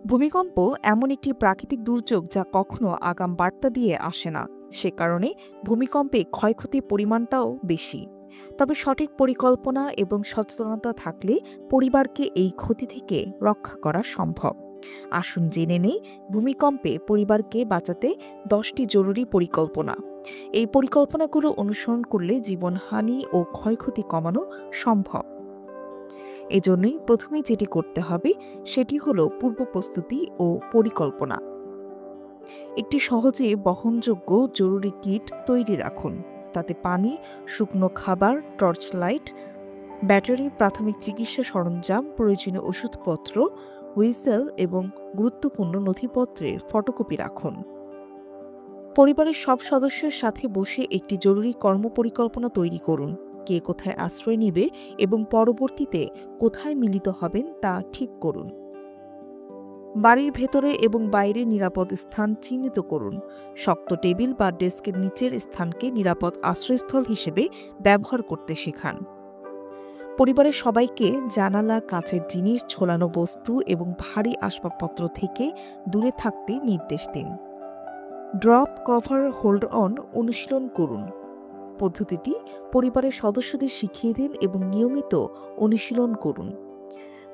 ভূমিকম্প এমন একটি প্রাকৃতিক দুর্যোগ যা কখনো আগাম বার্তা দিয়ে আসে না। সে কারণে ভূমিকম্পে ক্ষয়ক্ষতির পরিমাণটাও বেশি। তবে সঠিক পরিকল্পনা এবং সচেতনতা থাকলে পরিবারকে এই ক্ষতি থেকে রক্ষা করা সম্ভব। আসুন জেনে নেই ভূমিকম্পে পরিবারকে বাঁচাতে 10টি জরুরি পরিকল্পনা। এই পরিকল্পনাগুলো অনুসরণ করলে জীবনহানি ও ক্ষয়ক্ষতি কমানো সম্ভব। এজন্যই প্রথমে যেটি করতে হবে সেটি হলো পূর্ব প্রস্তুতি ও পরিকল্পনা। একটি সহজে বহনযোগ্য জরুরি কিট তৈরি রাখুন। তাতে পানি, শুকনো খাবার, টর্চ লাইট, ব্যাটারি, প্রাথমিক চিকিৎসা সরঞ্জাম, প্রয়োজনীয় ওষুধপত্র, হুইসেল এবং গুরুত্বপূর্ণ নথিপত্রের ফটোকপি রাখুন। পরিবারের সব সদস্যের সাথে বসে একটি জরুরি কর্মপরিকল্পনা তৈরি করুন। কে কোথায় আশ্রয় নেবে এবং পরবর্তীতে কোথায় মিলিত হবেন তা ঠিক করুন। বাড়ির ভেতরে এবং বাইরে নিরাপদ স্থান চিহ্নিত করুন। শক্ত টেবিল বা ডেস্কের নিচের স্থানকে নিরাপদ আশ্রয়স্থল হিসেবে ব্যবহার করতে শেখান। পরিবারের সবাইকে জানালা, কাঁচের জিনিস, ঝোলানো বস্তু এবং ভারী আসবাবপত্র থেকে দূরে থাকতে নির্দেশ দিন। ড্রপ, কভার, হোল্ড অন অনুশীলন করুন। পদ্ধতিটি পরিবারের সদস্যদের শিখিয়ে দিন এবং নিয়মিত অনুশীলন করুন।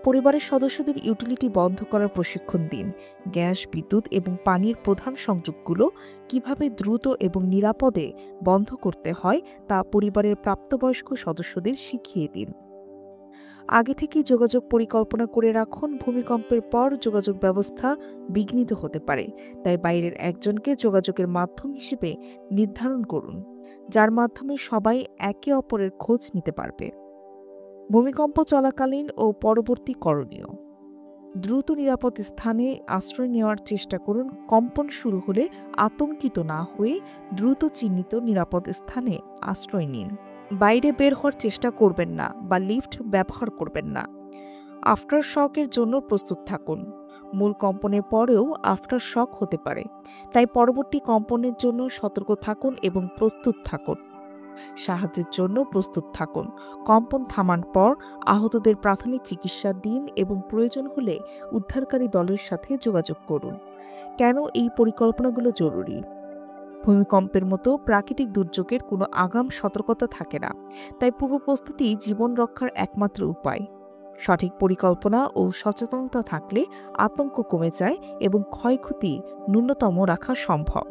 পরিবারের সদস্যদের ইউটিলিটি বন্ধ করার প্রশিক্ষণ দিন। গ্যাস, বিদ্যুৎ এবং পানির প্রধান সংযোগগুলো কিভাবে দ্রুত এবং নিরাপদে বন্ধ করতে হয় তা পরিবারের প্রাপ্তবয়স্ক সদস্যদের শিখিয়ে দিন। আগে থেকেই যোগাযোগ পরিকল্পনা করে রাখুন। ভূমিকম্পের পর যোগাযোগ ব্যবস্থা বিঘ্নিত হতে পারে, তাই বাইরের একজনকে যোগাযোগের মাধ্যম হিসেবে নির্ধারণ করুন, যার মাধ্যমে সবাই একে অপরের খোঁজ নিতে পারবে। ভূমিকম্প চলাকালীন ও পরবর্তী করণীয়: দ্রুত নিরাপদ স্থানে আশ্রয় নেওয়ার চেষ্টা করুন। কম্পন শুরু হলে আতঙ্কিত না হয়ে দ্রুত চিহ্নিত নিরাপদ স্থানে আশ্রয় নিন। বাইরে বের হওয়ার চেষ্টা করবেন না বা লিফট ব্যবহার করবেন না। আফটার শকের জন্য প্রস্তুত থাকুন। মূল কম্পনের পরেও আফটার শক হতে পারে, তাই পরবর্তী কম্পনের জন্য সতর্ক থাকুন এবং প্রস্তুত থাকুন। সাহায্যের জন্য প্রস্তুত থাকুন। কম্পন থামার পর আহতদের প্রাথমিক চিকিৎসা দিন এবং প্রয়োজন হলে উদ্ধারকারী দলের সাথে যোগাযোগ করুন। কেন এই পরিকল্পনাগুলো জরুরি? ভূমিকম্পের মতো প্রাকৃতিক দুর্যোগের কোনো আগাম সতর্কতা থাকে না, তাই পূর্ব প্রস্তুতি জীবন রক্ষার একমাত্র উপায়। সঠিক পরিকল্পনা ও সচেতনতা থাকলে আতঙ্ক কমে যায় এবং ক্ষয়ক্ষতি ন্যূনতম রাখা সম্ভব।